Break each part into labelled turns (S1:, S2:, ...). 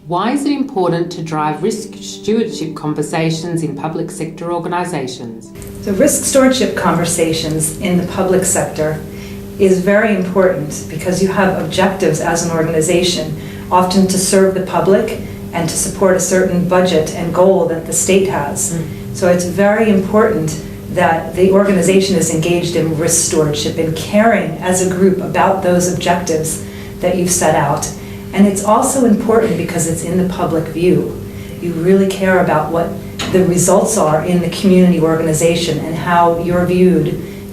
S1: Why is it important to drive risk stewardship conversations in public sector organisations?
S2: So risk stewardship conversations in the public sector is very important because you have objectives as an organization, often to serve the public and to support a certain budget and goal that the state has. So it's very important that the organization is engaged in risk stewardship and caring as a group about those objectives that you've set out. And it's also important because it's in the public view. You really care about what the results are in the community organization and how you're viewed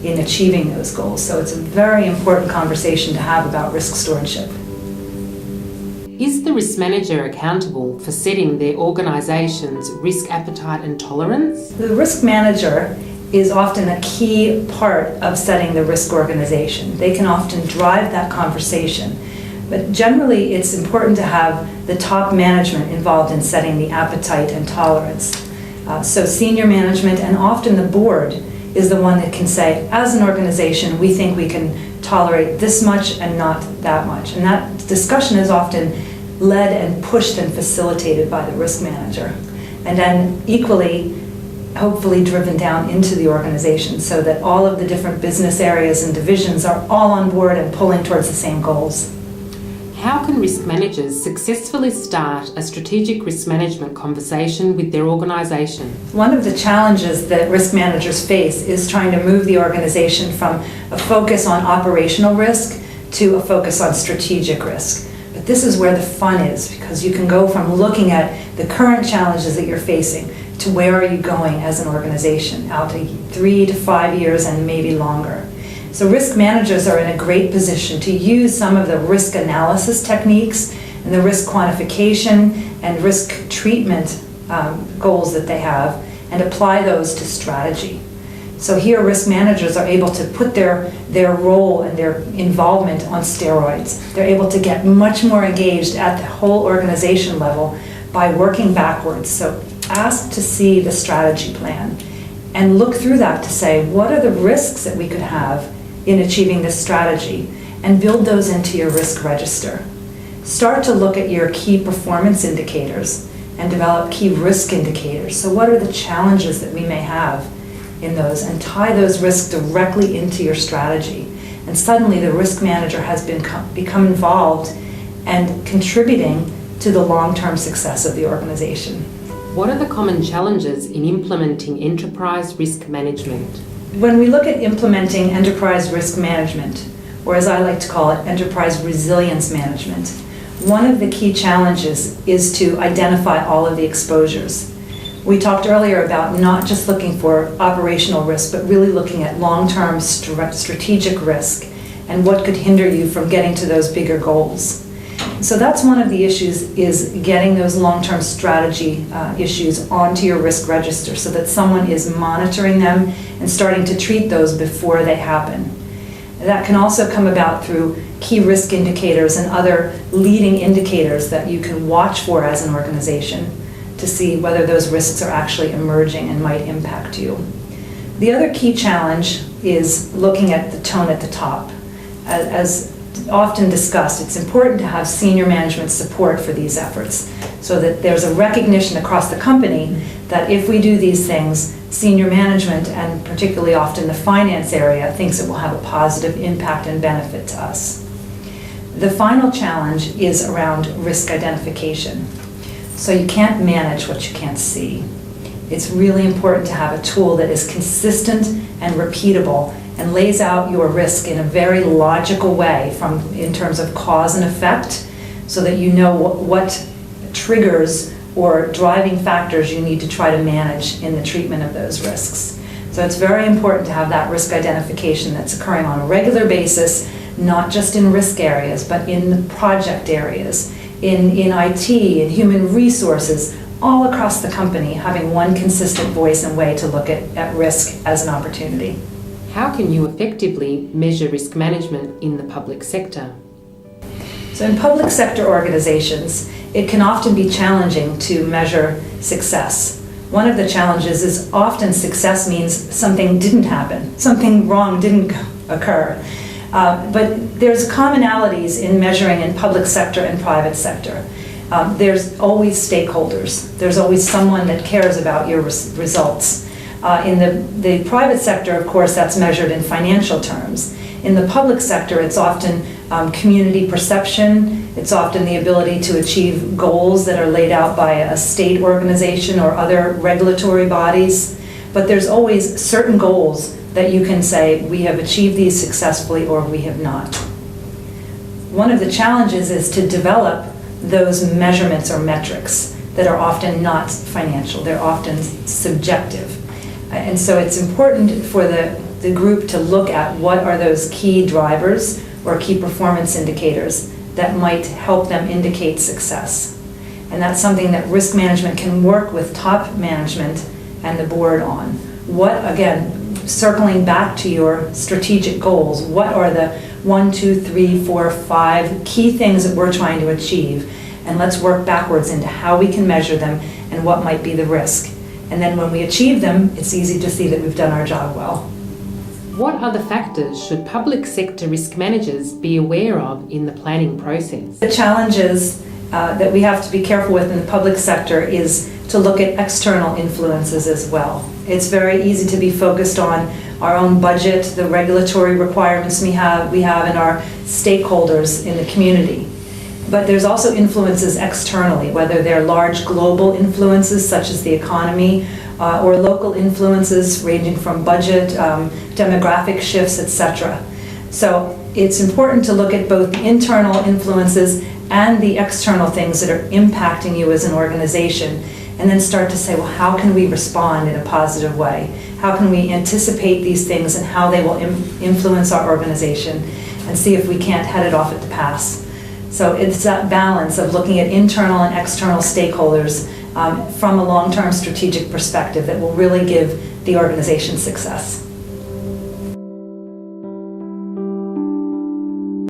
S2: in achieving those goals. So it's a very important conversation to have about risk stewardship.
S1: Is the risk manager accountable for setting their organisation's risk appetite and tolerance?
S2: The risk manager is often a key part of setting the risk organization. They can often drive that conversation. But generally, it's important to have the top management involved in setting the appetite and tolerance. So senior management and often the board is the one that can say, as an organization, we think we can tolerate this much and not that much. And that discussion is often led and pushed and facilitated by the risk manager. And then equally, hopefully driven down into the organization so that all of the different business areas and divisions are all on board and pulling towards the same goals.
S1: How can risk managers successfully start a strategic risk management conversation with their organisation?
S2: One of the challenges that risk managers face is trying to move the organization from a focus on operational risk to a focus on strategic risk. But this is where the fun is, because you can go from looking at the current challenges that you're facing to where are you going as an organization, out to 3 to 5 years and maybe longer. So risk managers are in a great position to use some of the risk analysis techniques and the risk quantification and risk treatment goals that they have and apply those to strategy. So here risk managers are able to put their role and their involvement on steroids. They're able to get much more engaged at the whole organization level by working backwards. So ask to see the strategy plan and look through that to say, what are the risks that we could have in achieving this strategy, and build those into your risk register. Start to look at your key performance indicators and develop key risk indicators. So what are the challenges that we may have in those, and tie those risks directly into your strategy. And suddenly the risk manager has become involved and contributing to the long-term success of the organization.
S1: What are the common challenges in implementing enterprise risk management?
S2: When we look at implementing enterprise risk management, or as I like to call it, enterprise resilience management, one of the key challenges is to identify all of the exposures. We talked earlier about not just looking for operational risk, but really looking at long-term strategic risk and what could hinder you from getting to those bigger goals. So that's one of the issues, is getting those long-term strategy issues onto your risk register so that someone is monitoring them and starting to treat those before they happen. That can also come about through key risk indicators and other leading indicators that you can watch for as an organization to see whether those risks are actually emerging and might impact you. The other key challenge is looking at the tone at the top. As often discussed, it's important to have senior management support for these efforts so that there's a recognition across the company that if we do these things, senior management, and particularly often the finance area, thinks it will have a positive impact and benefit to us. The final challenge is around risk identification. So you can't manage what you can't see. It's really important to have a tool that is consistent and repeatable and lays out your risk in a very logical way in terms of cause and effect, so that you know what triggers or driving factors you need to try to manage in the treatment of those risks. So it's very important to have that risk identification that's occurring on a regular basis, not just in risk areas, but in the project areas, in IT, in human resources, all across the company, having one consistent voice and way to look at risk as an opportunity.
S1: How can you effectively measure risk management in the public sector?
S2: So in public sector organizations, it can often be challenging to measure success. One of the challenges is often success means something didn't happen, something wrong didn't occur. But there's commonalities in measuring in public sector and private sector. there's always stakeholders. There's always someone that cares about your results. In the private sector, of course, that's measured in financial terms. In the public sector, it's often community perception. It's often the ability to achieve goals that are laid out by a state organization or other regulatory bodies. But there's always certain goals that you can say, we have achieved these successfully or we have not. One of the challenges is to develop those measurements or metrics that are often not financial. They're often subjective. And so it's important for the group to look at what are those key drivers or key performance indicators that might help them indicate success. And that's something that risk management can work with top management and the board on. What, again, circling back to your strategic goals, what are the 1, 2, 3, 4, 5 key things that we're trying to achieve? And let's work backwards into how we can measure them and what might be the risk. And then when we achieve them, it's easy to see that we've done our job well.
S1: What other factors should public sector risk managers be aware of in the planning process?
S2: The challenges that we have to be careful with in the public sector is to look at external influences as well. It's very easy to be focused on our own budget, the regulatory requirements we have and our stakeholders in the community. But there's also influences externally, whether they're large global influences such as the economy or local influences ranging from budget, demographic shifts, etc. So it's important to look at both the internal influences and the external things that are impacting you as an organization, and then start to say, well, how can we respond in a positive way? How can we anticipate these things and how they will influence our organization, and see if we can't head it off at the pass. So it's that balance of looking at internal and external stakeholders from a long-term strategic perspective that will really give the organization success.